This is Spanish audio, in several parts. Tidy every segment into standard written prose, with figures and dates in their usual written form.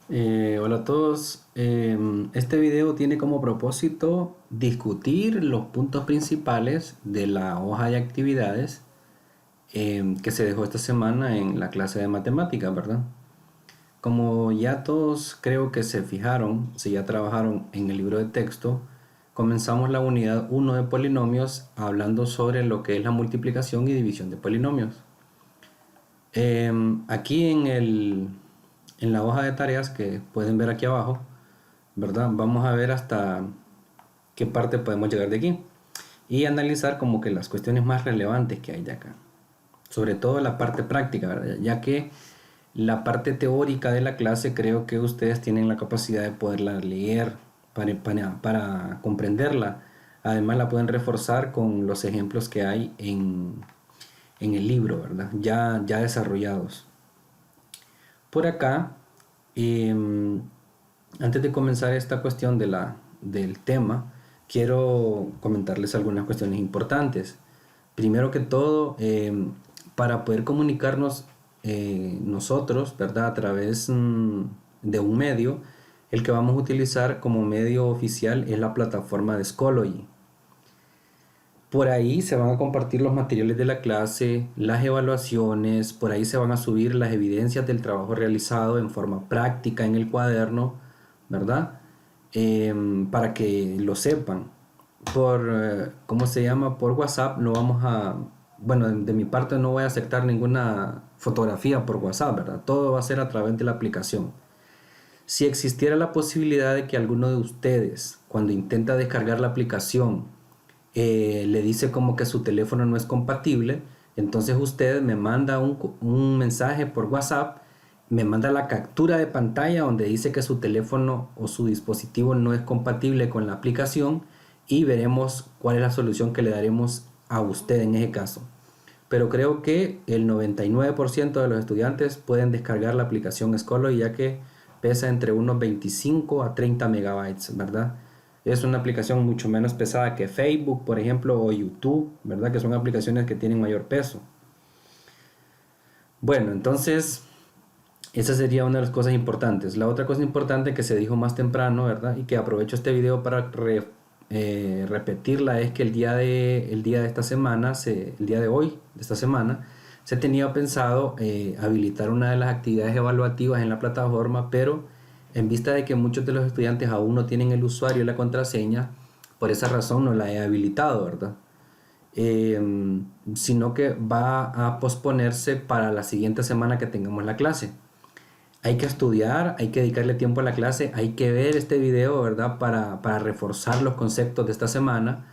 Hola a todos. Este video tiene como propósito discutir los puntos principales de la hoja de actividades que se dejó esta semana en la clase de matemáticas, ¿verdad? Como ya todos creo que se fijaron, si ya trabajaron en el libro de texto, comenzamos la unidad 1 de polinomios hablando sobre lo que es la multiplicación y división de polinomios. Aquí en la hoja de tareas que pueden ver aquí abajo, ¿verdad? Vamos a ver hasta qué parte podemos llegar de aquí y analizar como que las cuestiones más relevantes que hay de acá. Sobre todo la parte práctica, ¿verdad? Ya que la parte teórica de la clase creo que ustedes tienen la capacidad de poderla leer para comprenderla. Además la pueden reforzar con los ejemplos que hay en el libro, ¿verdad? Ya desarrollados. Por acá, em, antes de comenzar esta cuestión del tema, quiero comentarles algunas cuestiones importantes. Primero que todo, para poder comunicarnos nosotros, ¿verdad? A través de un medio, el que vamos a utilizar como medio oficial es la plataforma de Schoology. Por ahí se van a compartir los materiales de la clase, las evaluaciones, por ahí se van a subir las evidencias del trabajo realizado en forma práctica en el cuaderno, ¿verdad? Para que lo sepan. ¿Cómo se llama? Por WhatsApp no vamos a, bueno, de mi parte no voy a aceptar ninguna fotografía por WhatsApp, ¿verdad? Todo va a ser a través de la aplicación. Si existiera la posibilidad de que alguno de ustedes, cuando intenta descargar la aplicación, le dice como que su teléfono no es compatible, entonces usted me manda un mensaje por WhatsApp, me manda la captura de pantalla donde dice que su teléfono o su dispositivo no es compatible con la aplicación y veremos cuál es la solución que le daremos a usted en ese caso. Pero creo que el 99% de los estudiantes pueden descargar la aplicación Schoology ya que pesa entre unos 25 a 30 megabytes, ¿verdad? Es una aplicación mucho menos pesada que Facebook, por ejemplo, o YouTube, ¿verdad? Que son aplicaciones que tienen mayor peso. Bueno, entonces, esa sería una de las cosas importantes. La otra cosa importante que se dijo más temprano, ¿verdad? Y que aprovecho este video para repetirla es que el día de esta semana, el día de hoy, de esta semana, se tenía pensado habilitar una de las actividades evaluativas en la plataforma, pero en vista de que muchos de los estudiantes aún no tienen el usuario y la contraseña, por esa razón no la he habilitado, ¿verdad? Sino que va a posponerse para la siguiente semana que tengamos la clase. Hay que estudiar, hay que dedicarle tiempo a la clase, hay que ver este video, ¿verdad? Para reforzar los conceptos de esta semana,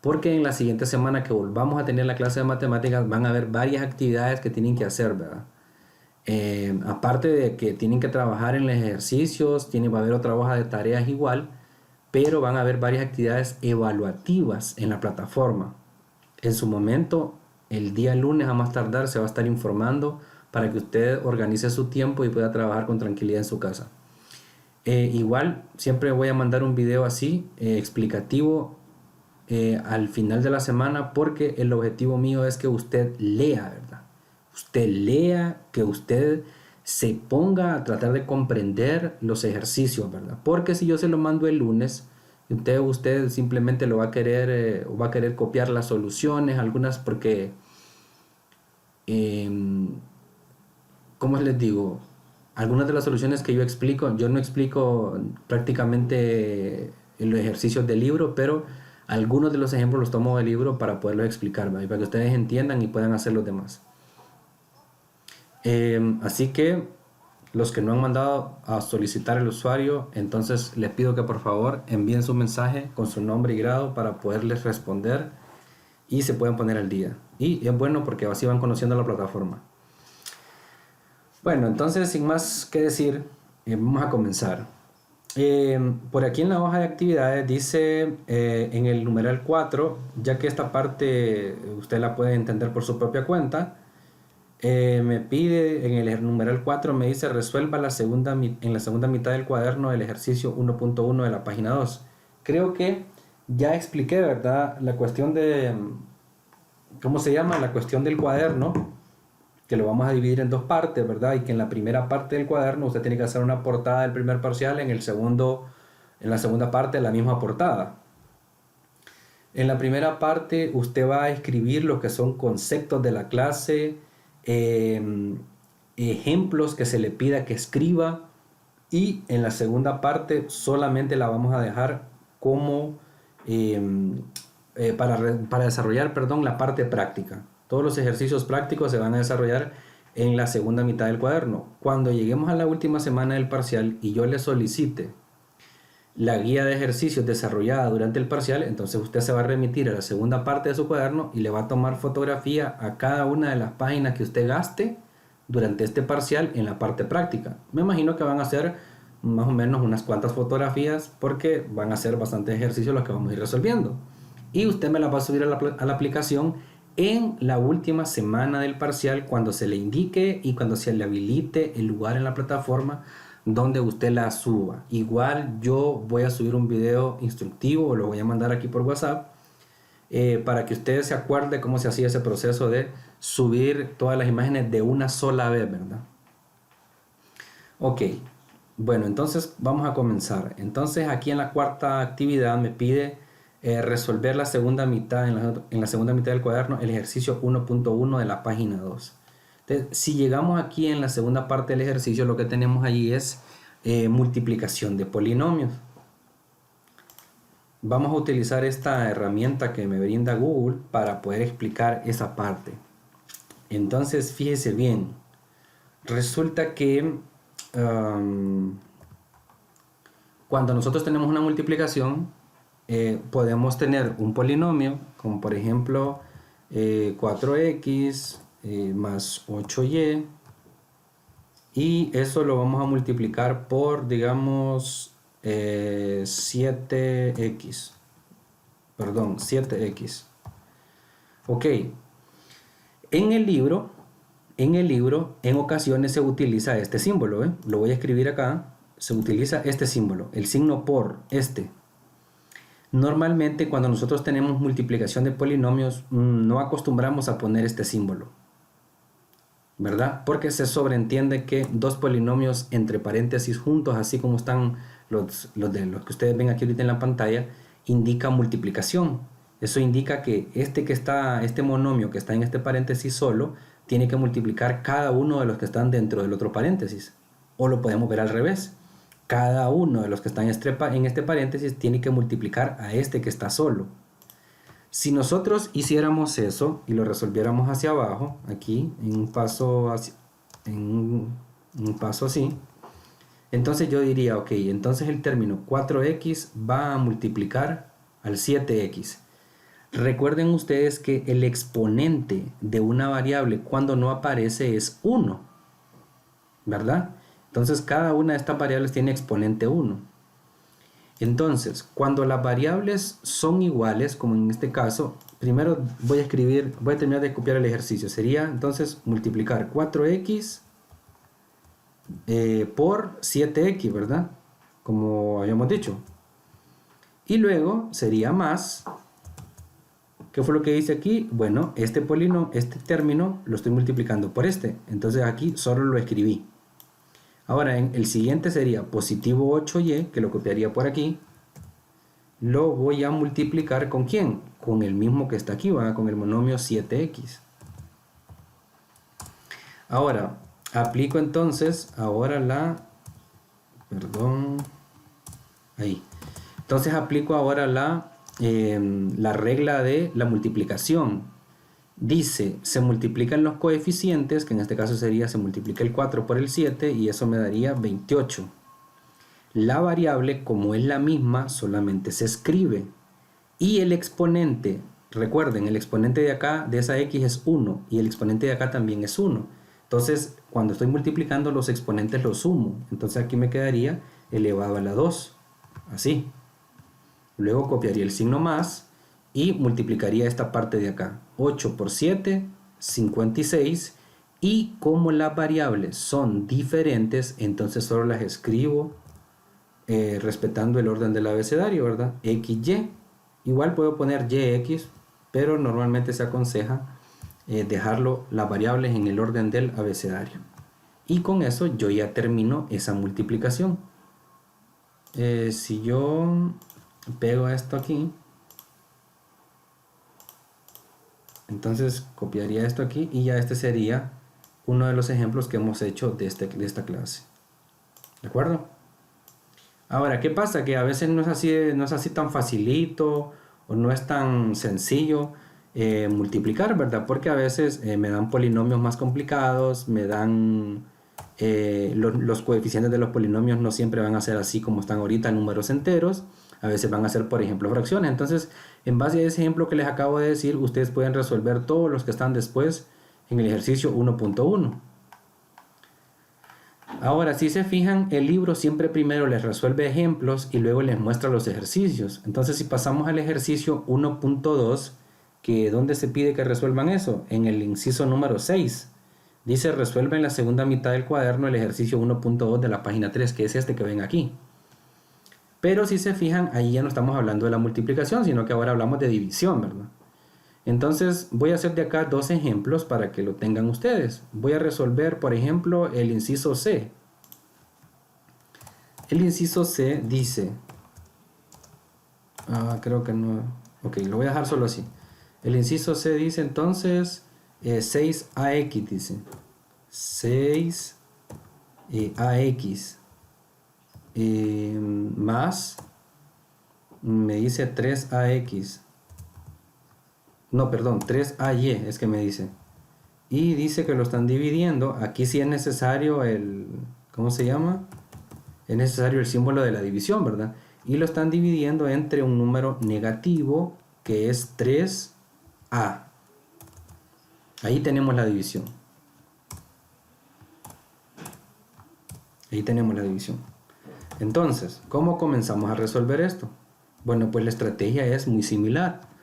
porque en la siguiente semana que volvamos a tener la clase de matemáticas van a haber varias actividades que tienen que hacer, ¿verdad? Aparte de que tienen que trabajar en los ejercicios, va a haber otra hoja de tareas igual, pero van a haber varias actividades evaluativas en la plataforma. En su momento, el día lunes a más tardar se va a estar informando para que usted organice su tiempo y pueda trabajar con tranquilidad en su casa. Igual, siempre voy a mandar un video así, explicativo, al final de la semana, porque el objetivo mío es que usted lea, ¿verdad? Usted lea, que usted se ponga a tratar de comprender los ejercicios, ¿verdad? Porque si yo se lo mando el lunes, usted simplemente lo va a querer, va a querer copiar las soluciones, algunas porque, eh, ¿cómo les digo? Algunas de las soluciones que yo explico, yo no explico prácticamente en los ejercicios del libro, pero algunos de los ejemplos los tomo del libro para poderlos explicar, ¿verdad? Y para que ustedes entiendan y puedan hacer los demás. Así que los que no han mandado a solicitar el usuario, entonces les pido que por favor envíen su mensaje con su nombre y grado para poderles responder y se puedan poner al día. Y es bueno porque así van conociendo la plataforma. Bueno, entonces sin más que decir, vamos a comenzar. Por aquí en la hoja de actividades dice en el numeral 4, ya que esta parte usted la puede entender por su propia cuenta, me pide en el numeral 4, me dice resuelva en la segunda mitad del cuaderno el ejercicio 1.1 de la página 2. Creo que ya expliqué, ¿verdad? La cuestión de, ¿cómo se llama? La cuestión del cuaderno que lo vamos a dividir en dos partes, ¿verdad? Y que en la primera parte del cuaderno usted tiene que hacer una portada del primer parcial, en la segunda parte la misma portada. En la primera parte usted va a escribir lo que son conceptos de la clase, ejemplos que se le pida que escriba, y en la segunda parte solamente la vamos a dejar como para desarrollar, la parte práctica. Todos los ejercicios prácticos se van a desarrollar en la segunda mitad del cuaderno. Cuando lleguemos a la última semana del parcial y yo le solicite la guía de ejercicios desarrollada durante el parcial, entonces usted se va a remitir a la segunda parte de su cuaderno y le va a tomar fotografía a cada una de las páginas que usted gaste durante este parcial en la parte práctica. Me imagino que van a ser más o menos unas cuantas fotografías, porque van a ser bastantes ejercicios los que vamos a ir resolviendo. Y usted me las va a subir a la aplicación en la última semana del parcial, cuando se le indique y cuando se le habilite el lugar en la plataforma donde usted la suba. Igual yo voy a subir un video instructivo, o lo voy a mandar aquí por WhatsApp, para que usted se acuerde cómo se hacía ese proceso de subir todas las imágenes de una sola vez, ¿verdad? Ok, bueno, entonces vamos a comenzar. Entonces aquí en la cuarta actividad me pide resolver la segunda mitad, en la segunda mitad del cuaderno, el ejercicio 1.1 de la página 2. Entonces, si llegamos aquí en la segunda parte del ejercicio, lo que tenemos allí es multiplicación de polinomios. Vamos a utilizar esta herramienta que me brinda Google para poder explicar esa parte. Entonces, fíjese bien. Resulta que cuando nosotros tenemos una multiplicación, podemos tener un polinomio, como por ejemplo 4x más 8y, y eso lo vamos a multiplicar por, digamos, 7x. Ok. En el libro, en ocasiones se utiliza este símbolo, lo voy a escribir acá. Se utiliza este símbolo, el signo por, este. Normalmente cuando nosotros tenemos multiplicación de polinomios, no acostumbramos a poner este símbolo, ¿verdad? Porque se sobreentiende que dos polinomios entre paréntesis juntos, así como están los que ustedes ven aquí ahorita en la pantalla, indica multiplicación. Eso indica que este monomio que está en este paréntesis solo tiene que multiplicar cada uno de los que están dentro del otro paréntesis. O lo podemos ver al revés. Cada uno de los que están en este paréntesis tiene que multiplicar a este que está solo. Si nosotros hiciéramos eso y lo resolviéramos hacia abajo, aquí, en un paso así, entonces yo diría, ok, entonces el término 4x va a multiplicar al 7x. Recuerden ustedes que el exponente de una variable cuando no aparece es 1, ¿verdad? Entonces cada una de estas variables tiene exponente 1. Entonces, cuando las variables son iguales, como en este caso, primero voy a terminar de copiar el ejercicio. Sería entonces multiplicar 4x por 7x, ¿verdad? Como habíamos dicho. Y luego sería más. ¿Qué fue lo que hice aquí? Bueno, este término lo estoy multiplicando por este. Entonces aquí solo lo escribí. Ahora, el siguiente sería positivo 8y, que lo copiaría por aquí. Lo voy a multiplicar ¿con quién? Con el mismo que está aquí, ¿va? Con el monomio 7x. Ahora, aplico entonces Entonces aplico ahora la regla de la multiplicación. Dice, se multiplican los coeficientes, que en este caso sería, se multiplica el 4 por el 7 y eso me daría 28. La variable, como es la misma, solamente se escribe. Y el exponente, recuerden, el exponente de acá, de esa x es 1 y el exponente de acá también es 1. Entonces, cuando estoy multiplicando los exponentes los sumo. Entonces aquí me quedaría elevado a la 2, así. Luego copiaría el signo más y multiplicaría esta parte de acá. 8 por 7, 56. Y como las variables son diferentes, entonces solo las escribo respetando el orden del abecedario, ¿verdad? XY. Igual puedo poner YX, pero normalmente se aconseja dejarlo las variables en el orden del abecedario. Y con eso yo ya termino esa multiplicación. Si yo pego esto aquí, entonces copiaría esto aquí y ya este sería uno de los ejemplos que hemos hecho de esta clase. ¿De acuerdo? Ahora, ¿qué pasa? Que a veces no es así tan facilito o no es tan sencillo multiplicar, ¿verdad? Porque a veces me dan polinomios más complicados, me dan los coeficientes de los polinomios no siempre van a ser así como están ahorita, números enteros, a veces van a ser, por ejemplo, fracciones. Entonces, en base a ese ejemplo que les acabo de decir, ustedes pueden resolver todos los que están después en el ejercicio 1.1. Ahora, si se fijan, el libro siempre primero les resuelve ejemplos y luego les muestra los ejercicios. Entonces, si pasamos al ejercicio 1.2, que ¿dónde se pide que resuelvan eso? En el inciso número 6. Dice, resuelve en la segunda mitad del cuaderno el ejercicio 1.2 de la página 3, que es este que ven aquí. Pero si se fijan, ahí ya no estamos hablando de la multiplicación, sino que ahora hablamos de división, ¿verdad? Entonces voy a hacer de acá dos ejemplos para que lo tengan ustedes. Voy a resolver, por ejemplo, el inciso C. El inciso C dice... creo que no... Ok, lo voy a dejar solo así. El inciso C dice entonces 6ax, dice. 6ax más... me dice 3ax. No, perdón, 3ay es que me dice. Y dice que lo están dividiendo. Aquí sí es necesario el... ¿Cómo se llama? Es necesario el símbolo de la división, ¿verdad? Y lo están dividiendo entre un número negativo que es 3a. Ahí tenemos la división. Ahí tenemos la división. Entonces, ¿cómo comenzamos a resolver esto? Bueno, pues la estrategia es muy similar.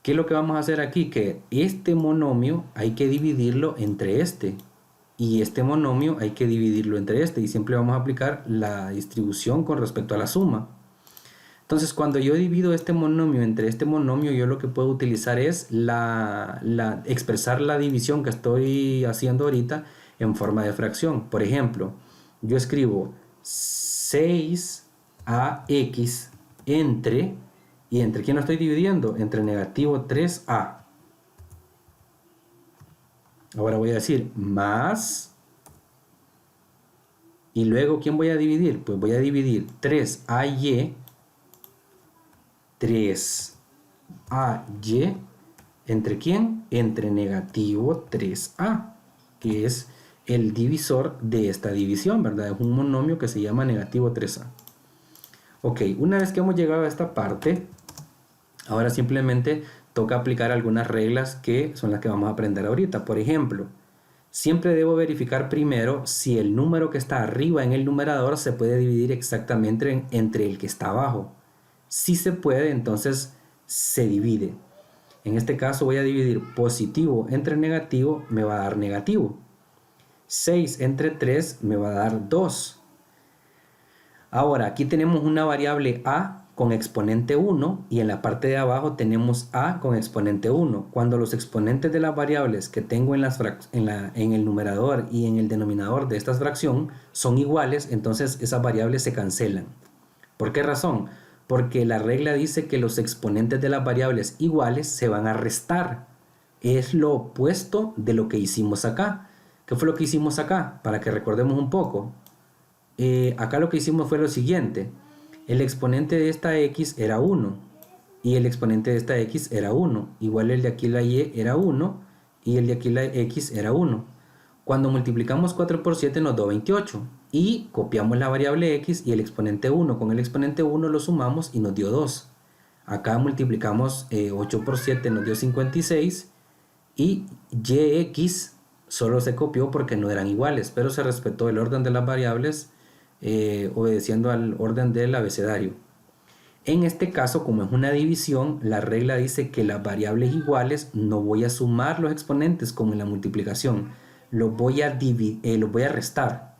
¿Qué es lo que vamos a hacer aquí? Que este monomio hay que dividirlo entre este. Y este monomio hay que dividirlo entre este. Y siempre vamos a aplicar la distribución con respecto a la suma. Entonces, cuando yo divido este monomio entre este monomio, yo lo que puedo utilizar es expresar la división que estoy haciendo ahorita en forma de fracción. Por ejemplo, yo escribo 6ax entre... ¿Y entre quién lo estoy dividiendo? Entre negativo 3a. Ahora voy a decir más. Y luego, ¿quién voy a dividir? Pues voy a dividir 3ay. 3ay. ¿Entre quién? Entre negativo 3a. Que es el divisor de esta división, ¿verdad? Es un monomio que se llama negativo 3a. Ok, una vez que hemos llegado a esta parte... Ahora simplemente toca aplicar algunas reglas que son las que vamos a aprender ahorita. Por ejemplo, siempre debo verificar primero si el número que está arriba en el numerador se puede dividir exactamente entre el que está abajo. Si se puede, entonces se divide. En este caso voy a dividir positivo entre negativo, me va a dar negativo. 6 entre 3 me va a dar 2. Ahora, aquí tenemos una variable a con exponente 1 y en la parte de abajo tenemos a con exponente 1. Cuando los exponentes de las variables que tengo en el numerador y en el denominador de esta fracción son iguales, entonces esas variables se cancelan. ¿Por qué razón? Porque la regla dice que los exponentes de las variables iguales se van a restar. Es lo opuesto de lo que hicimos acá. ¿Qué fue lo que hicimos acá? Para que recordemos un poco. Acá lo que hicimos fue lo siguiente. El exponente de esta x era 1 y el exponente de esta x era 1. Igual el de aquí la y era 1 y el de aquí la x era 1. Cuando multiplicamos 4 por 7 nos da 28 y copiamos la variable x y el exponente 1 con el exponente 1 lo sumamos y nos dio 2. Acá multiplicamos 8 por 7 nos dio 56 y yx solo se copió porque no eran iguales, pero se respetó el orden de las variables obedeciendo al orden del abecedario. En este caso, como es una división, la regla dice que las variables iguales no voy a sumar los exponentes como en la multiplicación, los voy a restar.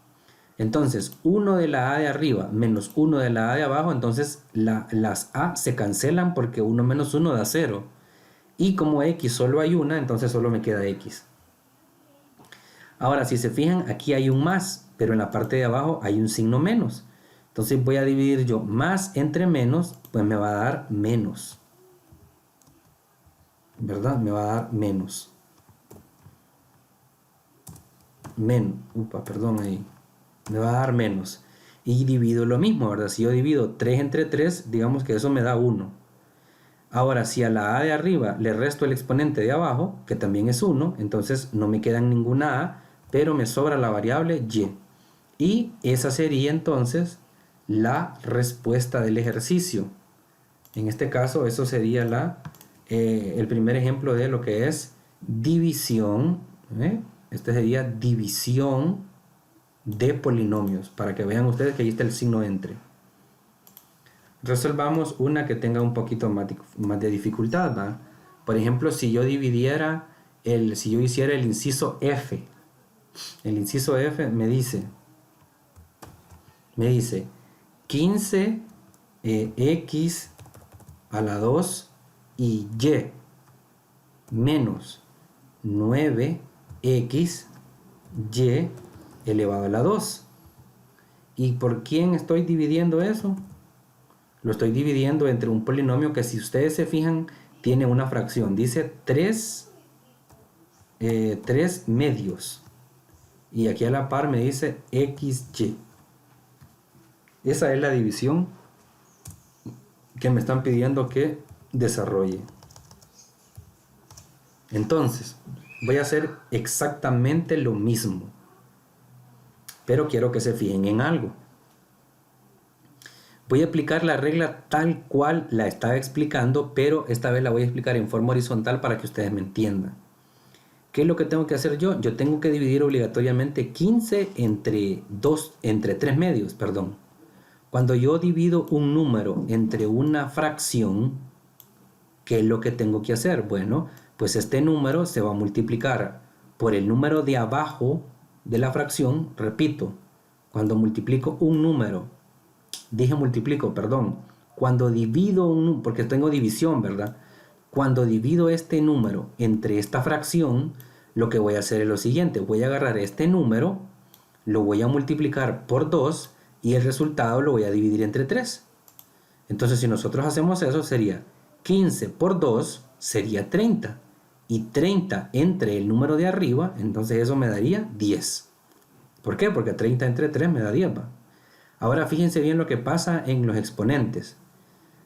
Entonces, 1 de la a de arriba menos 1 de la a de abajo, entonces las a se cancelan porque 1 menos 1 da 0. Y como x solo hay una, entonces solo me queda x. Ahora, si se fijan, aquí hay un más, pero en la parte de abajo hay un signo menos. Entonces voy a dividir yo más entre menos, pues me va a dar menos. ¿Verdad? Me va a dar menos. Perdón ahí. Me va a dar menos. Y divido lo mismo, ¿verdad? Si yo divido 3 entre 3, digamos que eso me da 1. Ahora, si a la a de arriba le resto el exponente de abajo, que también es 1, entonces no me queda ninguna a, pero me sobra la variable y. Y esa sería entonces la respuesta del ejercicio. En este caso, eso sería el primer ejemplo de lo que es división. Este sería división de polinomios, para que vean ustedes que ahí está el signo entre. Resolvamos una que tenga un poquito más de dificultad, ¿verdad? Por ejemplo, si yo hiciera el inciso F. El inciso F me dice 15 x a la 2 y y menos 9x y elevado a la 2. ¿Y por quién estoy dividiendo eso? Lo estoy dividiendo entre un polinomio que, si ustedes se fijan, tiene una fracción. Dice 3 medios. Y aquí a la par me dice xy. Esa es la división que me están pidiendo que desarrolle. Entonces, voy a hacer exactamente lo mismo. Pero quiero que se fijen en algo. Voy a aplicar la regla tal cual la estaba explicando, pero esta vez la voy a explicar en forma horizontal para que ustedes me entiendan. ¿Qué es lo que tengo que hacer yo? Yo tengo que dividir obligatoriamente 15 entre 3 medios, perdón. Cuando yo divido un número entre una fracción, ¿qué es lo que tengo que hacer? Bueno, pues este número se va a multiplicar por el número de abajo de la fracción. Repito, cuando multiplico un número, cuando divido porque tengo división, ¿verdad? Cuando divido este número entre esta fracción, lo que voy a hacer es lo siguiente. Voy a agarrar este número, lo voy a multiplicar por 2 y el resultado lo voy a dividir entre 3. Entonces, si nosotros hacemos eso, sería 15 por 2 sería 30. Y 30 entre el número de arriba, entonces eso me daría 10. ¿Por qué? Porque 30 entre 3 me da 10, ¿va? Ahora fíjense bien lo que pasa en los exponentes.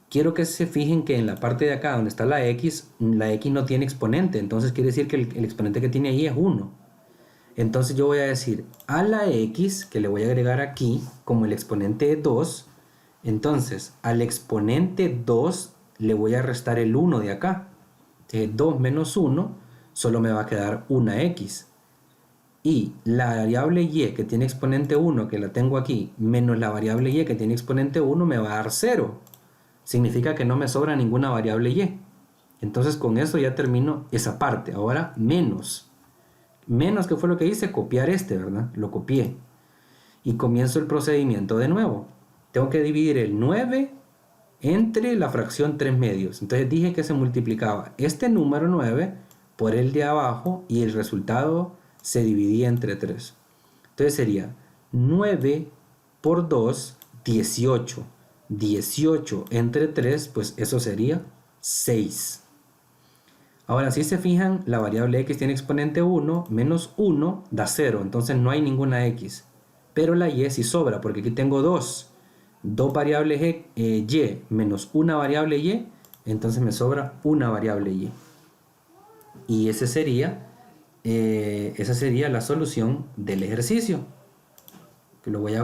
Quiero que se fijen que en la parte de acá donde está la x no tiene exponente. Entonces quiere decir que el exponente que tiene ahí es 1. Entonces yo voy a decir a la x, que le voy a agregar aquí como el exponente 2. Entonces al exponente 2 le voy a restar el 1 de acá. 2 menos 1 solo me va a quedar una x. Y la variable y que tiene exponente 1, que la tengo aquí, menos la variable y que tiene exponente 1, me va a dar 0. Significa que no me sobra ninguna variable y. Entonces con eso ya termino esa parte. Ahora menos. Menos, que fue lo que hice, copiar ¿verdad? Lo copié. Y comienzo el procedimiento de nuevo. Tengo que dividir el 9 entre la fracción 3 medios. Entonces dije que se multiplicaba este número 9 por el de abajo y el resultado se dividía entre 3. Entonces sería 9 por 2, 18. 18 entre 3, pues eso sería 6. Ahora, si se fijan, la variable x tiene exponente 1, menos 1 da 0. Entonces no hay ninguna x. Pero la y sí sobra, porque aquí tengo 2 variables y menos una variable y. Entonces me sobra una variable y. Y esa sería la solución del ejercicio. Que lo voy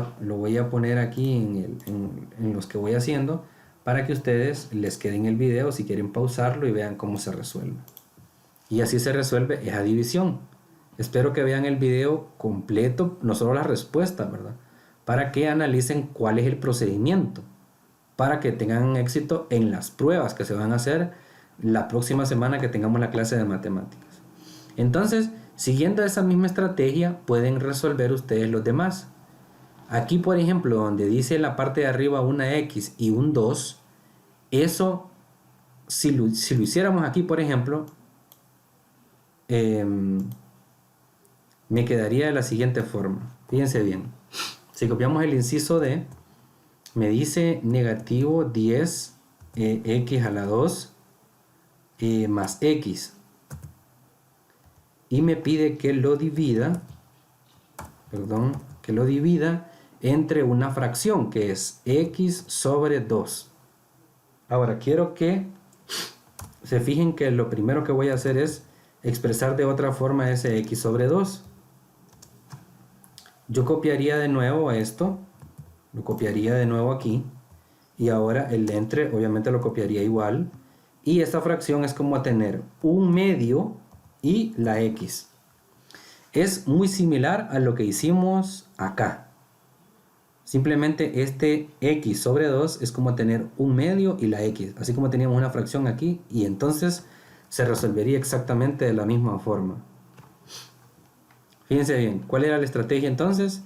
a poner aquí en los que voy haciendo, para que ustedes les queden el video si quieren pausarlo y vean cómo se resuelve. Y así se resuelve esa división. Espero que vean el video completo, no solo la respuesta, ¿verdad? Para que analicen cuál es el procedimiento, para que tengan éxito en las pruebas que se van a hacer la próxima semana que tengamos la clase de matemáticas. Entonces, siguiendo esa misma estrategia, pueden resolver ustedes los demás. Aquí, por ejemplo, donde dice en la parte de arriba una x y un 2, eso si lo hiciéramos aquí, por ejemplo, me quedaría de la siguiente forma. Fíjense bien. Si copiamos el inciso D, me dice negativo 10 x a la 2 más x. Y me pide que lo divida, entre una fracción que es x sobre 2. Ahora quiero que se fijen que lo primero que voy a hacer es expresar de otra forma ese x sobre 2. Yo copiaría de nuevo esto, lo copiaría de nuevo aquí, y ahora el entre obviamente lo copiaría igual, y esta fracción es como tener un medio y la x. Es muy similar a lo que hicimos acá. Simplemente este x sobre 2 es como tener un medio y la x, así como teníamos una fracción aquí, y entonces se resolvería exactamente de la misma forma. Fíjense bien, ¿cuál era la estrategia entonces?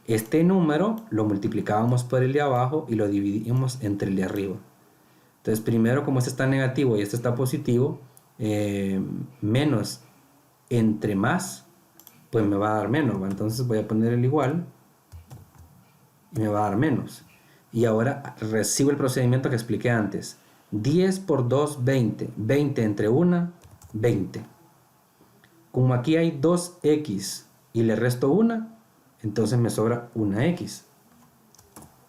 Este número lo multiplicábamos por el de abajo y lo dividimos entre el de arriba. Entonces primero, como este está negativo y este está positivo, menos entre más, pues me va a dar menos, ¿va? Entonces voy a poner el igual y me va a dar menos. Y ahora recibo el procedimiento que expliqué antes. 10 por 2, 20. 20 entre 1, 20. Como aquí hay 2x y le resto 1, entonces me sobra una x.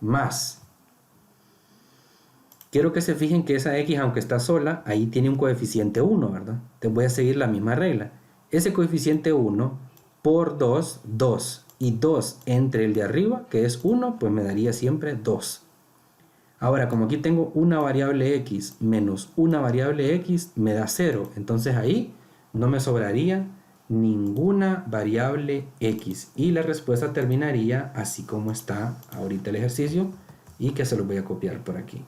Más. Quiero que se fijen que esa x, aunque está sola, ahí tiene un coeficiente 1, ¿verdad? Entonces voy a seguir la misma regla. Ese coeficiente 1 por 2, 2. Y 2 entre el de arriba, que es 1, pues me daría siempre 2. Ahora, como aquí tengo una variable x menos una variable x, me da 0. Entonces ahí no me sobraría ninguna variable x. Y la respuesta terminaría así como está ahorita el ejercicio, y que se lo voy a copiar por aquí.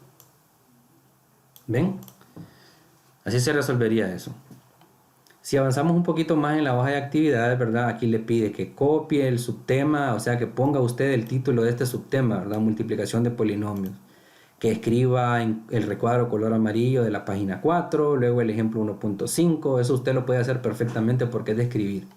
¿Ven? Así se resolvería eso. Si avanzamos un poquito más en la hoja de actividades, ¿verdad? Aquí le pide que copie el subtema, o sea, que ponga usted el título de este subtema, ¿verdad? Multiplicación de polinomios. Que escriba en el recuadro color amarillo de la página 4, luego el ejemplo 1.5, eso usted lo puede hacer perfectamente porque es de escribir.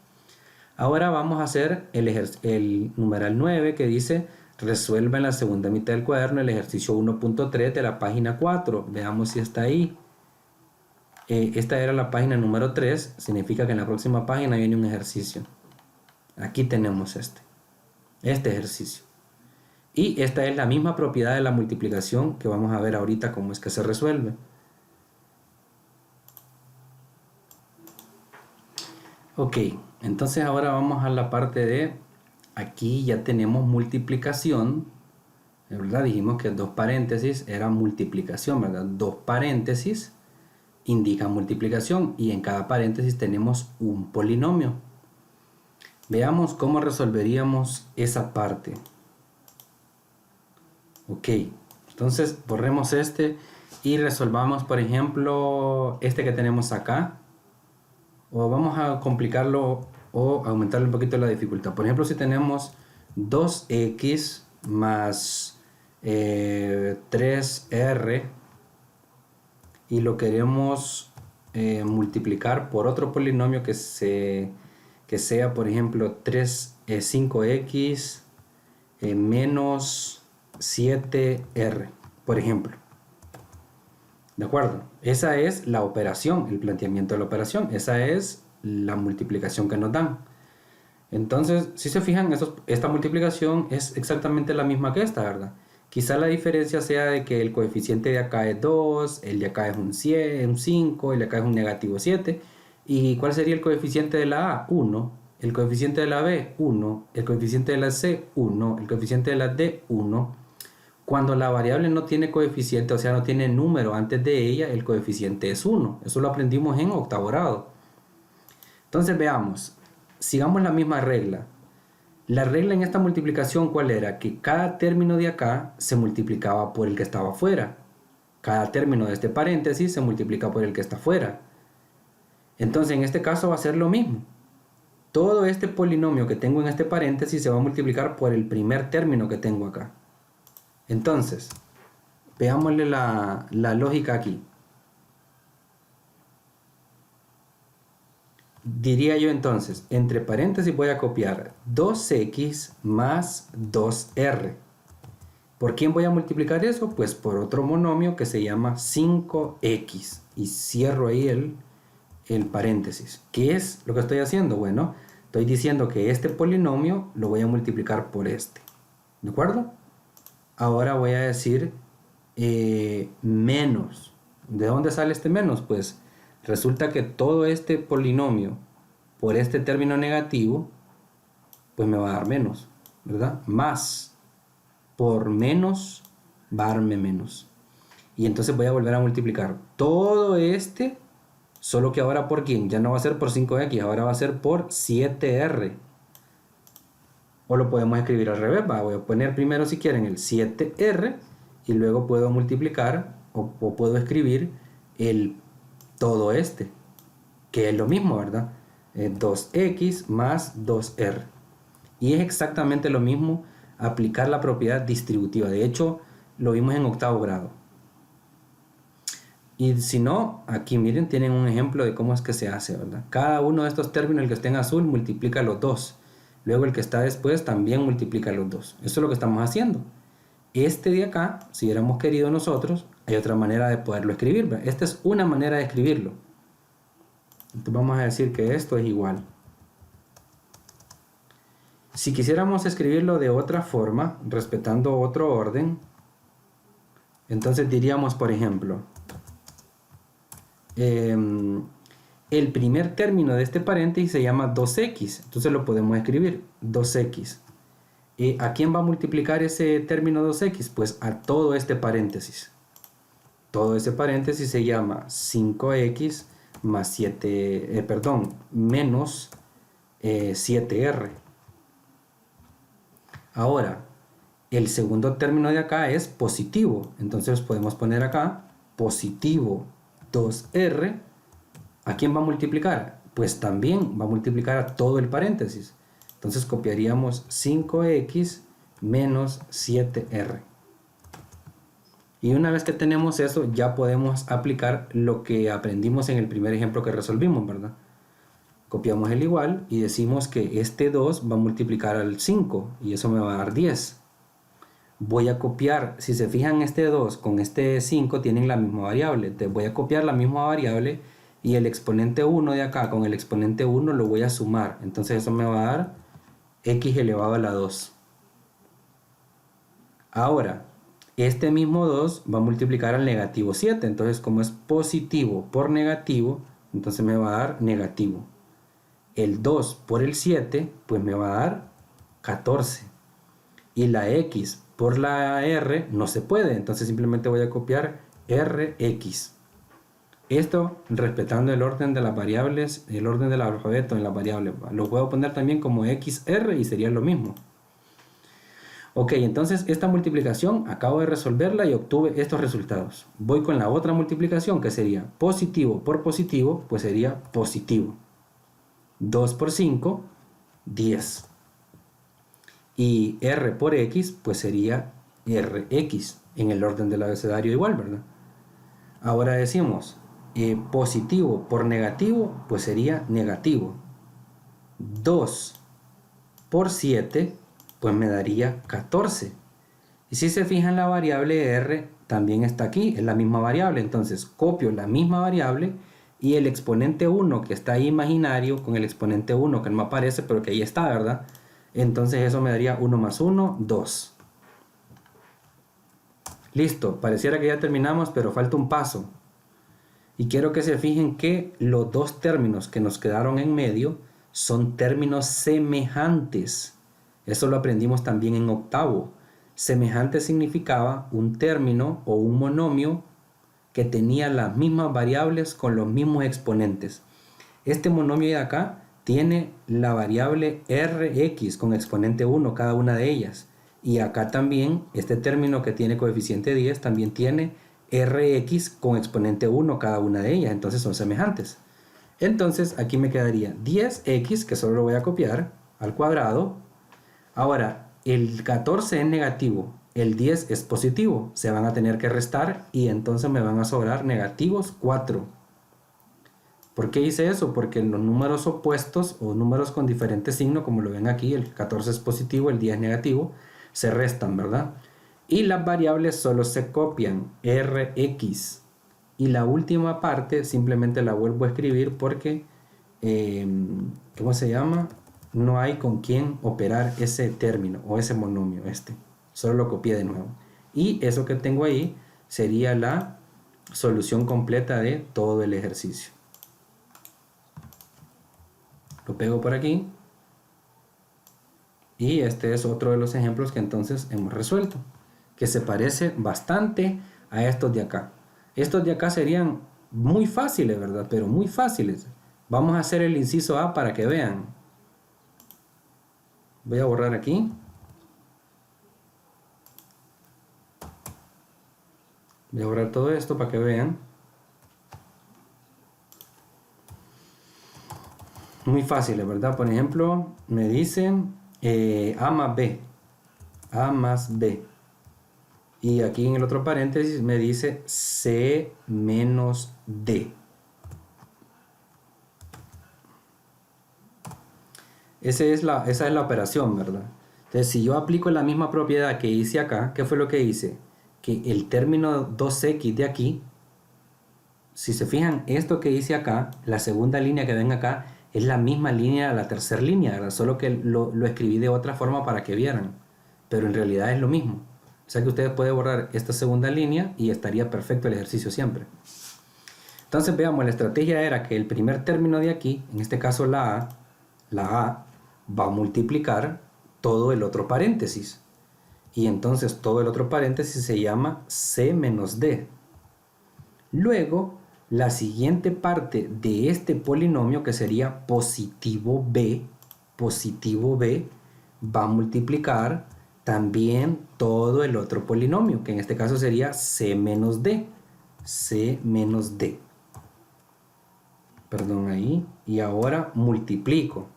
Ahora vamos a hacer el numeral 9 que dice resuelva en la segunda mitad del cuaderno el ejercicio 1.3 de la página 4. Veamos si está ahí. Esta era la página número 3, significa que en la próxima página viene un ejercicio. Aquí tenemos este ejercicio. Y esta es la misma propiedad de la multiplicación que vamos a ver ahorita cómo es que se resuelve. Ok, entonces ahora vamos a la parte de, aquí ya tenemos multiplicación, ¿verdad? Dijimos que 2 paréntesis era multiplicación, ¿verdad? 2 paréntesis indican multiplicación y en cada paréntesis tenemos un polinomio. Veamos cómo resolveríamos esa parte. Ok, entonces borremos este y resolvamos, por ejemplo, este que tenemos acá. O vamos a complicarlo o aumentarle un poquito la dificultad. Por ejemplo, si tenemos 2x más 3r y lo queremos multiplicar por otro polinomio que sea, por ejemplo, 5x menos 7r, por ejemplo. ¿De acuerdo? Esa es la operación, el planteamiento de la operación. Esa es la multiplicación que nos dan. Entonces, si se fijan, esta multiplicación es exactamente la misma que esta, ¿verdad? Quizá la diferencia sea de que el coeficiente de acá es 2, el de acá es un 5, el de acá es un negativo 7. ¿Y cuál sería el coeficiente de la A? 1. El coeficiente de la B, 1. El coeficiente de la C, 1. El coeficiente de la D, 1. Cuando la variable no tiene coeficiente, o sea, no tiene número antes de ella, el coeficiente es 1. Eso lo aprendimos en octavo grado. Entonces veamos, sigamos la misma regla. La regla en esta multiplicación, ¿cuál era? Que cada término de acá se multiplicaba por el que estaba afuera. Cada término de este paréntesis se multiplica por el que está afuera. Entonces en este caso va a ser lo mismo. Todo este polinomio que tengo en este paréntesis se va a multiplicar por el primer término que tengo acá. Entonces, veámosle la lógica aquí. diría yo entonces, entre paréntesis voy a copiar 2x más 2r. ¿Por quién voy a multiplicar eso? Pues por otro monomio que se llama 5x. Y cierro ahí el paréntesis. ¿Qué es lo que estoy haciendo? Bueno, estoy diciendo que este polinomio lo voy a multiplicar por este. ¿De acuerdo? Ahora voy a decir menos. ¿De dónde sale este menos? Pues resulta que todo este polinomio por este término negativo, pues me va a dar menos, ¿verdad? Más por menos va a darme menos. Y entonces voy a volver a multiplicar todo este, solo que ahora por quién, ya no va a ser por 5x, ahora va a ser por 7r. O lo podemos escribir al revés, voy a poner primero si quieren el 7r y luego puedo multiplicar o puedo escribir el todo este, que es lo mismo, ¿verdad? 2x más 2r. Y es exactamente lo mismo aplicar la propiedad distributiva. De hecho, lo vimos en octavo grado. Y si no, aquí miren, tienen un ejemplo de cómo es que se hace, ¿verdad? Cada uno de estos términos, el que esté en azul, multiplica los dos. Luego el que está después también multiplica los dos. Eso es lo que estamos haciendo. Este de acá, si hubiéramos querido nosotros, hay otra manera de poderlo escribir, ¿verdad? Esta es una manera de escribirlo. Entonces vamos a decir que esto es igual. Si quisiéramos escribirlo de otra forma, respetando otro orden, entonces diríamos, por ejemplo, el primer término de este paréntesis se llama 2x, entonces lo podemos escribir 2x. ¿A quién va a multiplicar ese término 2x? Pues a todo este paréntesis. Todo ese paréntesis se llama 5x más 7, menos 7r. Ahora, el segundo término de acá es positivo, entonces podemos poner acá positivo 2r. ¿A quién va a multiplicar? Pues también va a multiplicar a todo el paréntesis. Entonces copiaríamos 5x menos 7r. Y una vez que tenemos eso, ya podemos aplicar lo que aprendimos en el primer ejemplo que resolvimos, ¿verdad? Copiamos el igual y decimos que este 2 va a multiplicar al 5 y eso me va a dar 10. Voy a copiar, si se fijan, este 2 con este 5 tienen la misma variable. Entonces voy a copiar la misma variable y el exponente 1 de acá con el exponente 1 lo voy a sumar. Entonces eso me va a dar x elevado a la 2. Ahora, este mismo 2 va a multiplicar al negativo 7. Entonces como es positivo por negativo, entonces me va a dar negativo. El 2 por el 7, pues me va a dar 14. Y la x por la r no se puede, entonces simplemente voy a copiar rx. Esto respetando el orden de las variables, el orden del alfabeto en las variables. Lo puedo poner también como xr y sería lo mismo. Ok, entonces esta multiplicación acabo de resolverla y obtuve estos resultados. Voy con la otra multiplicación que sería positivo por positivo, pues sería positivo. 2 por 5, 10. Y r por x, pues sería rx, en el orden del abecedario igual, ¿verdad? Ahora decimos, positivo por negativo, pues sería negativo. 2 por 7, pues me daría 14. Y si se fijan, la variable r también está aquí, es la misma variable. Entonces copio la misma variable y el exponente 1 que está ahí imaginario con el exponente 1 que no me aparece, pero que ahí está, ¿verdad? Entonces eso me daría 1 más 1, 2. Listo, pareciera que ya terminamos, pero falta un paso. Y quiero que se fijen que los dos términos que nos quedaron en medio son términos semejantes. Eso lo aprendimos también en octavo. Semejante significaba un término o un monomio que tenía las mismas variables con los mismos exponentes. Este monomio de acá tiene la variable rx con exponente 1 cada una de ellas. Y acá también este término que tiene coeficiente 10 también tiene rx con exponente 1 cada una de ellas. Entonces son semejantes. Entonces aquí me quedaría 10x, que solo lo voy a copiar, al cuadrado. Ahora, el 14 es negativo, el 10 es positivo. Se van a tener que restar y entonces me van a sobrar negativos 4. ¿Por qué hice eso? Porque los números opuestos o números con diferentes signos, como lo ven aquí, el 14 es positivo, el 10 es negativo, se restan, ¿verdad? Y las variables solo se copian, Rx. Y la última parte simplemente la vuelvo a escribir porque, ¿cómo se llama? No hay con quién operar ese término o ese monomio, Solo lo copié de nuevo. Y eso que tengo ahí sería la solución completa de todo el ejercicio. Lo pego por aquí. Y este es otro de los ejemplos que entonces hemos resuelto, que se parece bastante a estos de acá. Estos de acá serían muy fáciles, ¿verdad? Pero muy fáciles. Vamos a hacer el inciso A para que vean. Voy a borrar aquí. Voy a borrar todo esto para que vean. Muy fáciles, ¿verdad? Por ejemplo, me dicen A más B. A más B. Y aquí en el otro paréntesis me dice C menos D. Esa es la operación, ¿verdad? Entonces, si yo aplico la misma propiedad que hice acá, ¿qué fue lo que hice? Que el término 2x de aquí, si se fijan, esto que hice acá, la segunda línea que ven acá, es la misma línea de la tercera línea, ¿verdad? Solo que lo escribí de otra forma para que vieran. Pero en realidad es lo mismo. O sea que ustedes pueden borrar esta segunda línea y estaría perfecto el ejercicio siempre. Entonces veamos, la estrategia era que el primer término de aquí, en este caso la A va a multiplicar todo el otro paréntesis. Y entonces todo el otro paréntesis se llama C menos D. Luego, la siguiente parte de este polinomio, que sería positivo B, va a multiplicar también todo el otro polinomio, que en este caso sería C menos D. Perdón, ahí. Y ahora multiplico.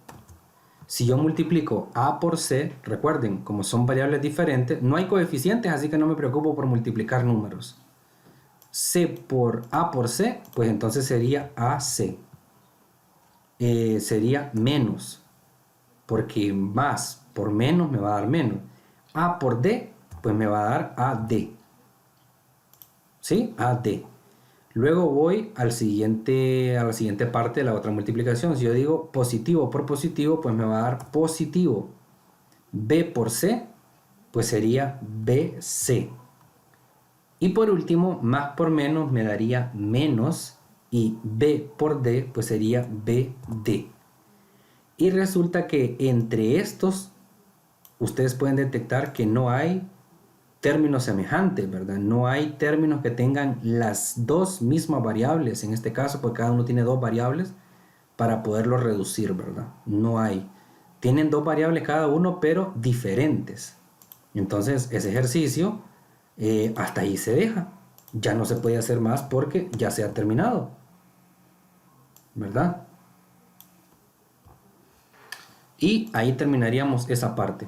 Si yo multiplico A por C, recuerden, como son variables diferentes, no hay coeficientes, así que no me preocupo por multiplicar números. C por A por C, pues entonces sería AC. Sería menos, porque más por menos me va a dar menos. A por D, pues me va a dar AD. ¿Sí? AD. Luego voy a la siguiente parte de la otra multiplicación. Si yo digo positivo por positivo, pues me va a dar positivo. B por C, pues sería BC. Y por último, más por menos me daría menos. Y B por D, pues sería BD. Y resulta que entre estos, ustedes pueden detectar que no hay términos semejantes, ¿verdad? No hay términos que tengan las dos mismas variables, en este caso, porque cada uno tiene dos variables para poderlo reducir, ¿verdad? No hay. Tienen dos variables cada uno, pero diferentes. Entonces, ese ejercicio hasta ahí se deja. Ya no se puede hacer más porque ya se ha terminado, ¿verdad? Y ahí terminaríamos esa parte.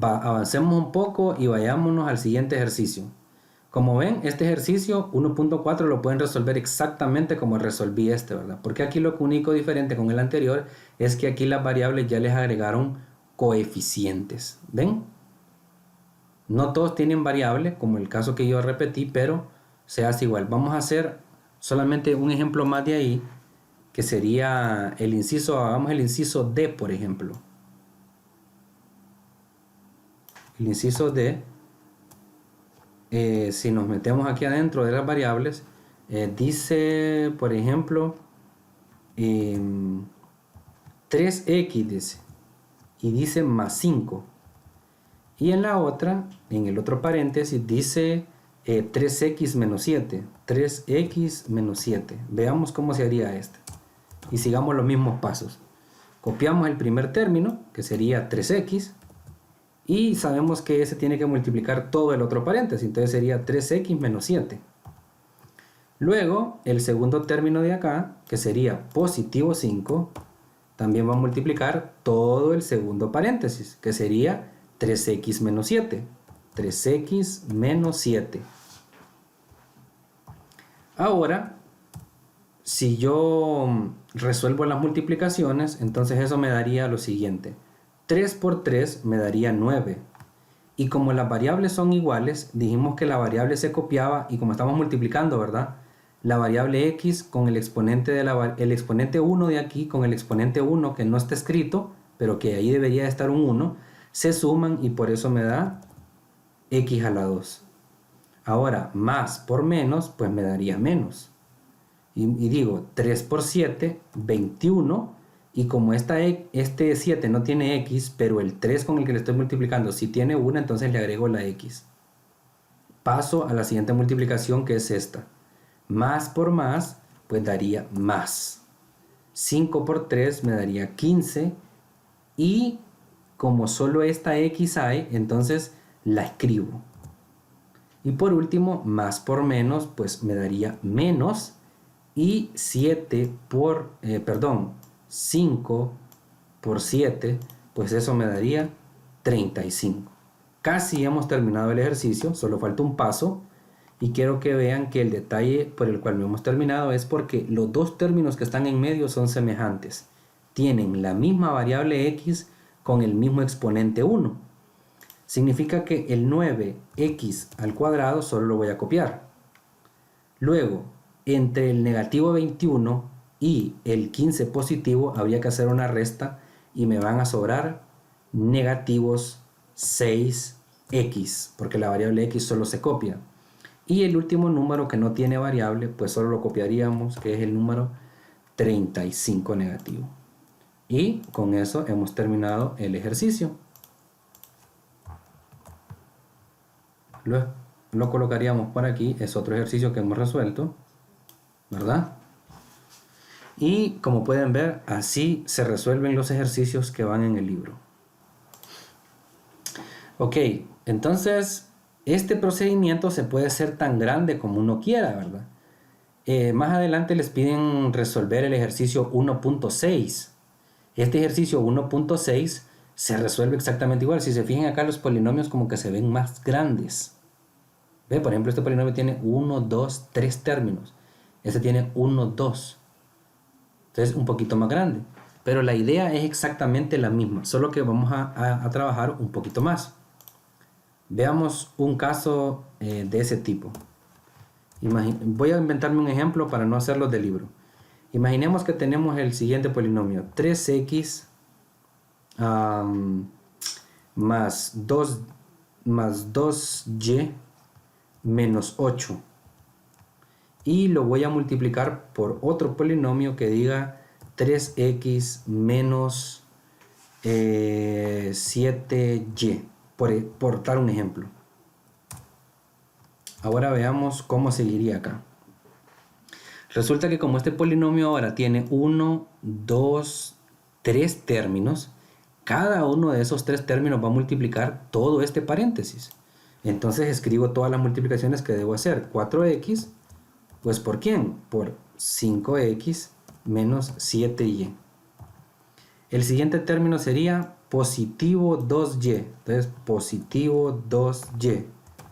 Avancemos un poco y vayámonos al siguiente ejercicio. Como ven, este ejercicio 1.4 lo pueden resolver exactamente como resolví ¿verdad? Porque aquí lo único diferente con el anterior es que aquí las variables ya les agregaron coeficientes. ¿Ven? No todos tienen variables, como el caso que yo repetí, pero se hace igual. Vamos a hacer solamente un ejemplo más de ahí, que sería el inciso, hagamos el inciso D, por ejemplo. El inciso D, si nos metemos aquí adentro de las variables, dice, por ejemplo, 3x dice, y dice más 5. Y en la otra, en el otro paréntesis, dice 3x menos 7. 3x menos 7. Veamos cómo se haría este. Y sigamos los mismos pasos. Copiamos el primer término, que sería 3x. Y sabemos que ese tiene que multiplicar todo el otro paréntesis. Entonces sería 3x menos 7. Luego, el segundo término de acá, que sería positivo 5, también va a multiplicar todo el segundo paréntesis, que sería 3x menos 7. 3x menos 7. Ahora, si yo resuelvo las multiplicaciones, entonces eso me daría lo siguiente. 3 por 3 me daría 9. Y como las variables son iguales, dijimos que la variable se copiaba y como estamos multiplicando, ¿verdad? La variable x con el exponente, el exponente 1 de aquí con el exponente 1 que no está escrito, pero que ahí debería estar un 1, se suman y por eso me da x a la 2. Ahora, más por menos, pues me daría menos. Y digo, 3 por 7, 21. Y como este 7 no tiene x, pero el 3 con el que le estoy multiplicando sí tiene 1, entonces le agrego la x. Paso a la siguiente multiplicación, que es esta. Más por más, pues daría más. 5 por 3 me daría 15. Y como solo esta x hay, entonces la escribo. Y por último, más por menos, pues me daría menos. Y 5 por 7, pues eso me daría 35. Casi hemos terminado el ejercicio, solo falta un paso. Y quiero que vean que el detalle por el cual no hemos terminado es porque los dos términos que están en medio son semejantes. Tienen la misma variable x con el mismo exponente 1. Significa que el 9x al cuadrado solo lo voy a copiar. Luego, entre el negativo 21 y el 15 positivo habría que hacer una resta y me van a sobrar negativos 6x, porque la variable x solo se copia. Y el último número que no tiene variable, pues solo lo copiaríamos, que es el número 35 negativo. Y con eso hemos terminado el ejercicio. Lo colocaríamos por aquí, es otro ejercicio que hemos resuelto, ¿verdad? Y como pueden ver, así se resuelven los ejercicios que van en el libro. Ok, entonces este procedimiento se puede hacer tan grande como uno quiera, ¿verdad? Más adelante les piden resolver el ejercicio 1.6. Este ejercicio 1.6 se resuelve exactamente igual. Si se fijan acá, los polinomios como que se ven más grandes. ¿Ve? Por ejemplo, este polinomio tiene 1, 2, 3 términos. Este tiene 1, 2. Entonces, un poquito más grande. Pero la idea es exactamente la misma, solo que vamos a trabajar un poquito más. Veamos un caso de ese tipo. Voy a inventarme un ejemplo para no hacerlo del libro. Imaginemos que tenemos el siguiente polinomio. 3x más 2y menos 8. Y lo voy a multiplicar por otro polinomio que diga 3x menos 7y. Por dar un ejemplo. Ahora veamos cómo seguiría acá. Resulta que como este polinomio ahora tiene 1, 2, 3 términos, cada uno de esos 3 términos va a multiplicar todo este paréntesis. Entonces escribo todas las multiplicaciones que debo hacer. 4x, pues ¿por quién? Por 5x menos 7y. El siguiente término sería positivo 2y. Entonces, positivo 2y.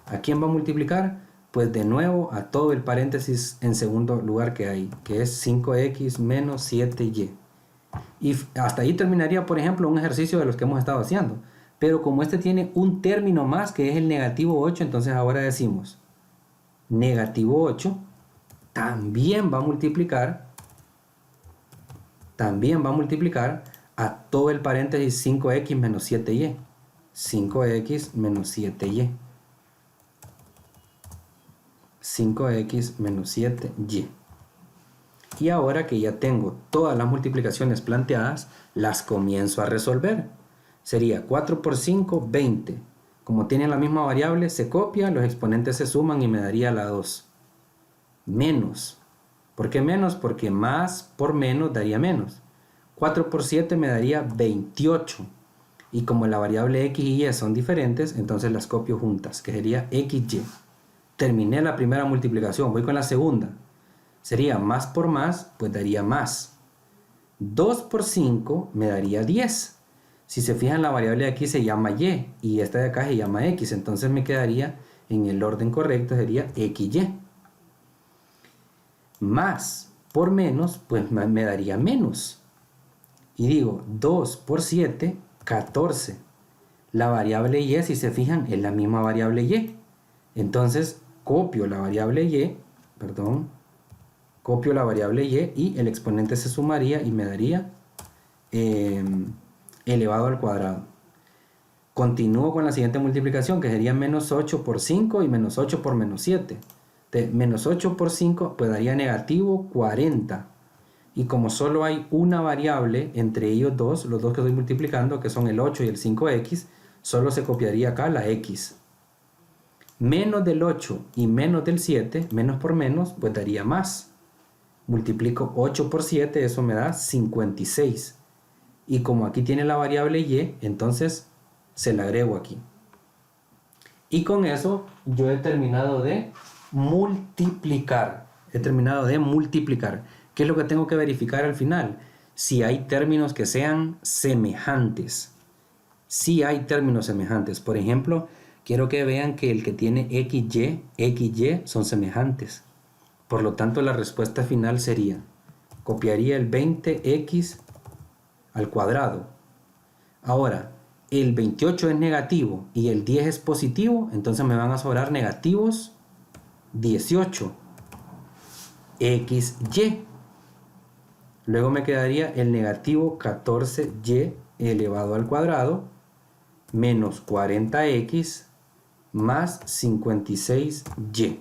¿A quién va a multiplicar? Pues de nuevo a todo el paréntesis en segundo lugar que hay, que es 5x menos 7y. Y hasta ahí terminaría, por ejemplo, un ejercicio de los que hemos estado haciendo. Pero como este tiene un término más, que es el negativo 8, entonces ahora decimos, negativo 8 también va a multiplicar a todo el paréntesis 5x menos 7y. 5x menos 7y. 5x menos 7y. Y ahora que ya tengo todas las multiplicaciones planteadas, las comienzo a resolver. Sería 4 por 5, 20. Como tienen la misma variable, se copia, los exponentes se suman y me daría la 2. Menos. ¿Por qué menos? Porque más por menos daría menos. 4 por 7 me daría 28. Y como la variable x y y son diferentes, entonces las copio juntas, que sería xy. Terminé la primera multiplicación, voy con la segunda. Sería más por más, pues daría más. 2 por 5 me daría 10. Si se fijan, la variable de aquí se llama y y esta de acá se llama x. Entonces me quedaría en el orden correcto, sería xy. Más por menos, pues me daría menos. Y digo, 2 por 7, 14. La variable y, si se fijan, es la misma variable y. Entonces, copio la variable y, copio la variable y el exponente se sumaría y me daría elevado al cuadrado. Continúo con la siguiente multiplicación, que sería menos 8 por 5 y menos 8 por menos 7. De menos 8 por 5 pues daría negativo 40. Y como solo hay una variable entre ellos dos, los dos que estoy multiplicando, que son el 8 y el 5x, solo se copiaría acá la x. Menos del 8 y menos del 7, menos por menos, pues daría más. Multiplico 8 por 7, eso me da 56. Y como aquí tiene la variable y, entonces se la agrego aquí. Y con eso yo he terminado de multiplicar. ¿Qué es lo que tengo que verificar al final? Si hay términos que sean semejantes. Si hay términos semejantes. Por ejemplo, quiero que vean que el que tiene XY son semejantes. Por lo tanto, la respuesta final sería, copiaría el 20x al cuadrado. Ahora, el 28 es negativo y el 10 es positivo, entonces me van a sobrar negativos 18. XY. Luego me quedaría el negativo 14y elevado al cuadrado menos 40x más 56y.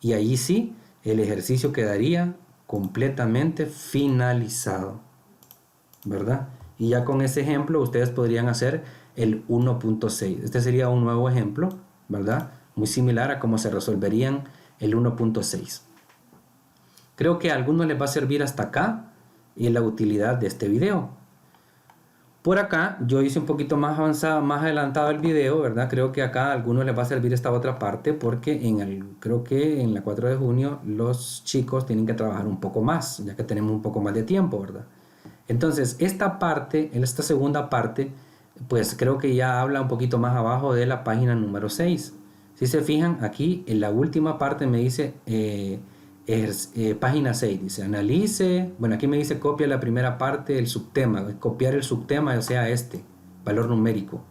Y ahí sí, el ejercicio quedaría completamente finalizado, ¿verdad? Y ya con ese ejemplo ustedes podrían hacer el 1.6. Este sería un nuevo ejemplo, ¿verdad? Muy similar a cómo se resolverían el 1.6. Creo que a algunos les va a servir hasta acá y la utilidad de este video. Por acá yo hice un poquito más avanzado, más adelantado el video, ¿verdad? Creo que acá a algunos les va a servir esta otra parte porque creo que en la 4 de junio los chicos tienen que trabajar un poco más, ya que tenemos un poco más de tiempo, ¿verdad? Entonces esta segunda parte, pues creo que ya habla un poquito más abajo de la página número 6. Si se fijan aquí en la última parte me dice página 6, dice analice, bueno aquí me dice copia la primera parte del subtema, copiar el subtema, o sea valor numérico.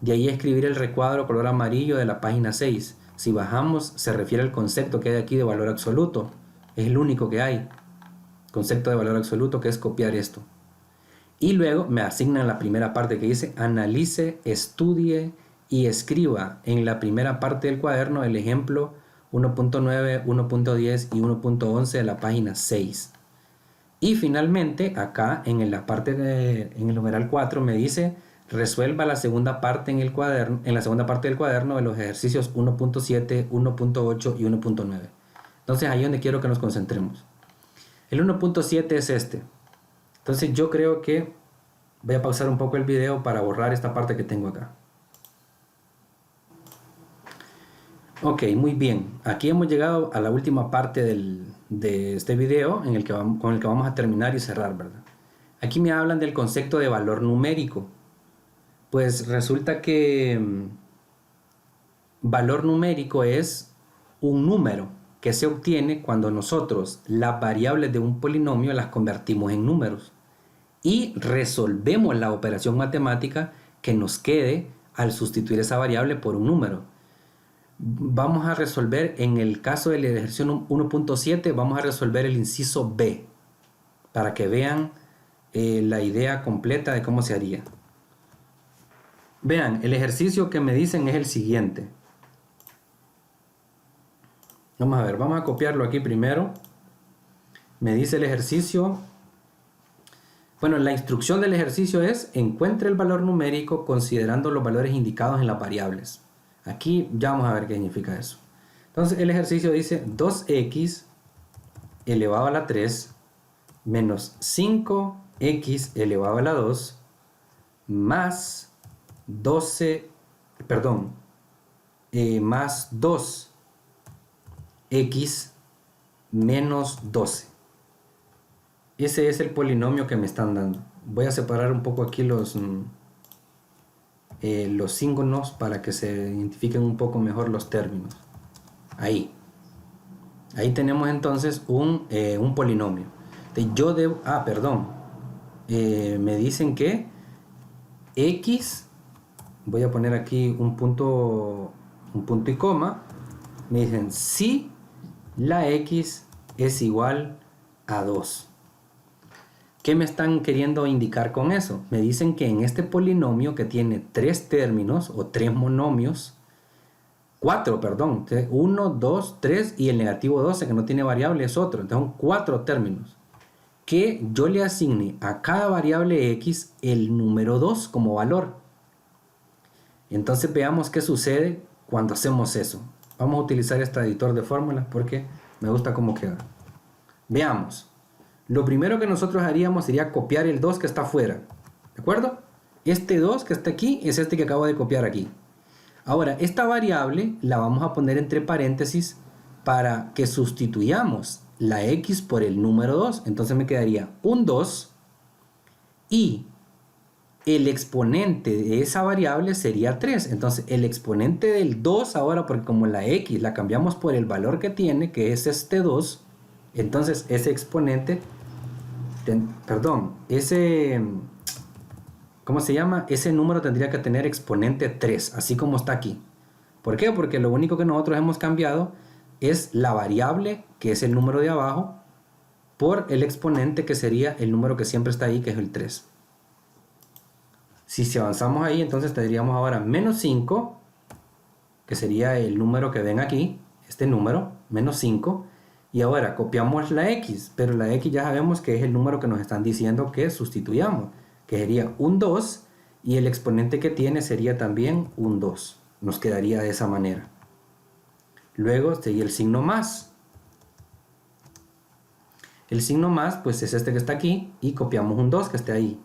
De ahí escribir el recuadro color amarillo de la página 6. Si bajamos se refiere al concepto que hay aquí de valor absoluto, es el único que hay, concepto de valor absoluto, que es copiar esto. Y luego me asignan la primera parte que dice analice, estudie y escriba en la primera parte del cuaderno el ejemplo 1.9, 1.10 y 1.11 de la página 6. Y finalmente acá en el numeral 4 me dice resuelva la segunda parte en la segunda parte del cuaderno de los ejercicios 1.7, 1.8 y 1.9. Entonces ahí es donde quiero que nos concentremos. El 1.7 es este. Entonces yo creo que voy a pausar un poco el video para borrar esta parte que tengo acá. Ok, muy bien. Aquí hemos llegado a la última parte de este video con el que vamos a terminar y cerrar, ¿verdad? Aquí me hablan del concepto de valor numérico. Pues resulta que valor numérico es un número que se obtiene cuando nosotros las variables de un polinomio las convertimos en números y resolvemos la operación matemática que nos quede al sustituir esa variable por un número. Vamos a resolver, en el caso del ejercicio 1.7, vamos a resolver el inciso B para que vean la idea completa de cómo se haría. Vean, el ejercicio que me dicen es el siguiente. Vamos a ver, vamos a copiarlo aquí primero. Me dice el ejercicio. Bueno, la instrucción del ejercicio es encuentre el valor numérico considerando los valores indicados en las variables. Aquí ya vamos a ver qué significa eso. Entonces el ejercicio dice 2x elevado a la 3 menos 5x elevado a la 2 más 2x menos 12. Ese es el polinomio que me están dando. Voy a separar un poco aquí los símbolos para que se identifiquen un poco mejor los términos. Ahí. Ahí tenemos entonces un polinomio. Yo debo, me dicen que x, voy a poner aquí un punto y coma, me dicen si la x es igual a 2. ¿Qué me están queriendo indicar con eso? Me dicen que en este polinomio que tiene 3 términos o 3 monomios, 4, perdón, 1, 2, 3 y el negativo 12 que no tiene variable es otro, entonces son 4 términos, que yo le asigne a cada variable x el número 2 como valor. Entonces veamos qué sucede cuando hacemos eso. Vamos a utilizar este editor de fórmulas porque me gusta cómo queda. Veamos. Lo primero que nosotros haríamos sería copiar el 2 que está afuera. ¿De acuerdo? Este 2 que está aquí es este que acabo de copiar aquí. Ahora, esta variable la vamos a poner entre paréntesis para que sustituyamos la x por el número 2. Entonces me quedaría un 2 y el exponente de esa variable sería 3. Entonces el exponente del 2 ahora, porque como la x la cambiamos por el valor que tiene, que es este 2, entonces ese exponente, ¿cómo se llama? Ese número tendría que tener exponente 3, así como está aquí. ¿Por qué? Porque lo único que nosotros hemos cambiado es la variable, que es el número de abajo, por el exponente, que sería el número que siempre está ahí, que es el 3. Si avanzamos ahí, entonces tendríamos ahora menos 5, que sería el número que ven aquí, este número, menos 5. Y ahora copiamos la x, pero la x ya sabemos que es el número que nos están diciendo que sustituyamos, que sería un 2, y el exponente que tiene sería también un 2. Nos quedaría de esa manera. Luego sigue el signo más. El signo más pues es este que está aquí, y copiamos un 2 que esté ahí.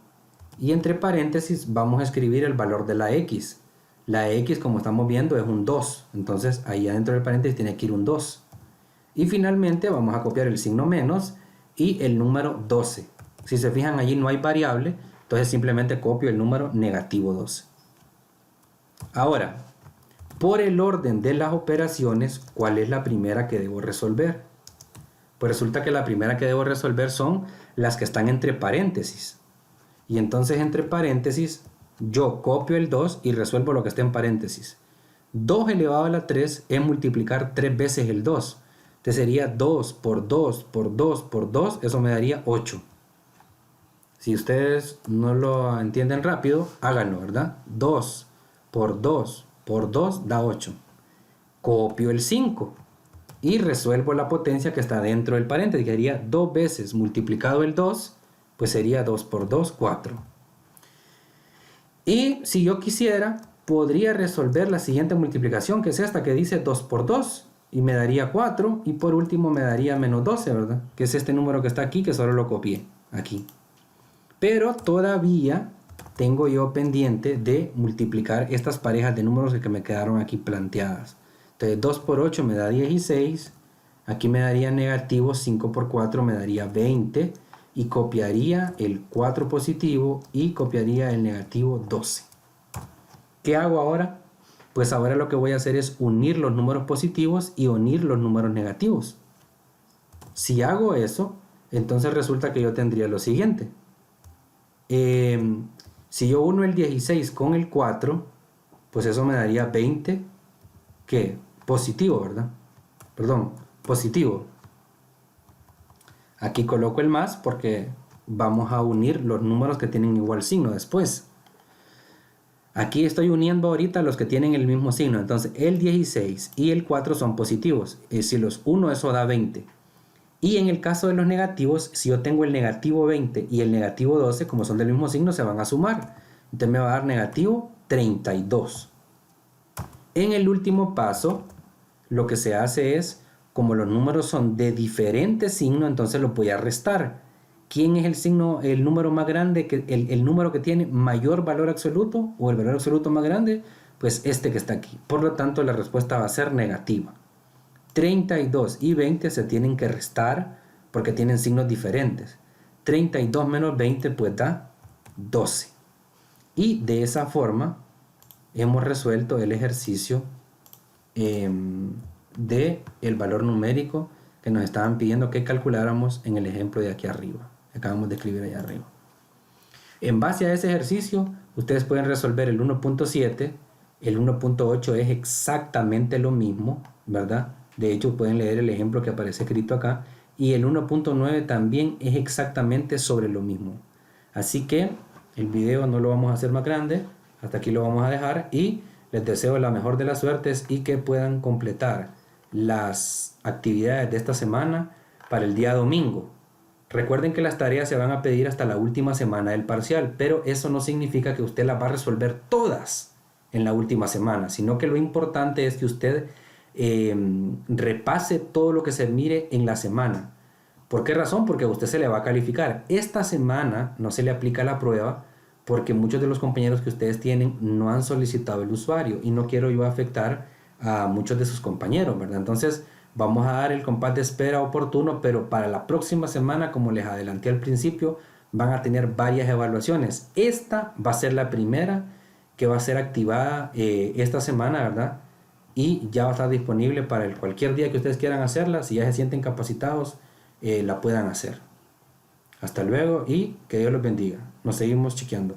Y entre paréntesis vamos a escribir el valor de la x. La x, como estamos viendo, es un 2. Entonces ahí adentro del paréntesis tiene que ir un 2. Y finalmente vamos a copiar el signo menos y el número 12. Si se fijan, allí no hay variable, entonces simplemente copio el número negativo 12. Ahora, por el orden de las operaciones, ¿cuál es la primera que debo resolver? Pues resulta que la primera que debo resolver son las que están entre paréntesis. Y entonces entre paréntesis yo copio el 2 y resuelvo lo que está en paréntesis. 2 elevado a la 3 es multiplicar 3 veces el 2. Entonces sería 2 por 2 por 2 por 2, eso me daría 8. Si ustedes no lo entienden rápido, háganlo, ¿verdad? 2 por 2 por 2 da 8. Copio el 5 y resuelvo la potencia que está dentro del paréntesis, que sería 2 veces multiplicado el 2, pues sería 2 por 2, 4. Y si yo quisiera, podría resolver la siguiente multiplicación, que es esta que dice 2 por 2. Y me daría 4, y por último me daría menos 12, ¿verdad? Que es este número que está aquí, que solo lo copié aquí. Pero todavía tengo yo pendiente de multiplicar estas parejas de números que me quedaron aquí planteadas. Entonces 2 por 8 me da 16, aquí me daría negativo, 5 por 4 me daría 20, y copiaría el 4 positivo y copiaría el negativo 12. ¿Qué hago ahora? Pues ahora lo que voy a hacer es unir los números positivos y unir los números negativos. Si hago eso, entonces resulta que yo tendría lo siguiente. Si yo uno el 16 con el 4, pues eso me daría 20, ¿qué? Positivo, ¿verdad? Perdón, positivo. Aquí coloco el más porque vamos a unir los números que tienen igual signo después. Aquí estoy uniendo ahorita los que tienen el mismo signo. Entonces el 16 y el 4 son positivos. Si los uno, eso da 20. Y en el caso de los negativos, si yo tengo el negativo 20 y el negativo 12, como son del mismo signo, se van a sumar. Entonces me va a dar negativo 32. En el último paso, lo que se hace es, como los números son de diferente signo, entonces lo voy a restar. ¿Quién es el número más grande, el número que tiene mayor valor absoluto o el valor absoluto más grande? Pues este que está aquí. Por lo tanto, la respuesta va a ser negativa. 32 y 20 se tienen que restar porque tienen signos diferentes. 32 menos 20 pues da 12. Y de esa forma hemos resuelto el ejercicio de el valor numérico que nos estaban pidiendo que calculáramos en el ejemplo de aquí arriba. Acabamos de escribir allá arriba. En base a ese ejercicio, ustedes pueden resolver el 1.7, el 1.8 es exactamente lo mismo, ¿verdad? De hecho, pueden leer el ejemplo que aparece escrito acá, y el 1.9 también es exactamente sobre lo mismo. Así que el video no lo vamos a hacer más grande, hasta aquí lo vamos a dejar, y les deseo la mejor de las suertes y que puedan completar las actividades de esta semana para el día domingo. Recuerden que las tareas se van a pedir hasta la última semana del parcial, pero eso no significa que usted las va a resolver todas en la última semana, sino que lo importante es que usted repase todo lo que se mire en la semana. ¿Por qué razón? Porque a usted se le va a calificar. Esta semana no se le aplica la prueba porque muchos de los compañeros que ustedes tienen no han solicitado el usuario y no quiero yo afectar a muchos de sus compañeros, ¿verdad? Entonces vamos a dar el compás de espera oportuno, pero para la próxima semana, como les adelanté al principio, van a tener varias evaluaciones. Esta va a ser la primera que va a ser activada esta semana, ¿verdad? Y ya va a estar disponible para cualquier día que ustedes quieran hacerla. Si ya se sienten capacitados, la puedan hacer. Hasta luego y que Dios los bendiga. Nos seguimos chequeando.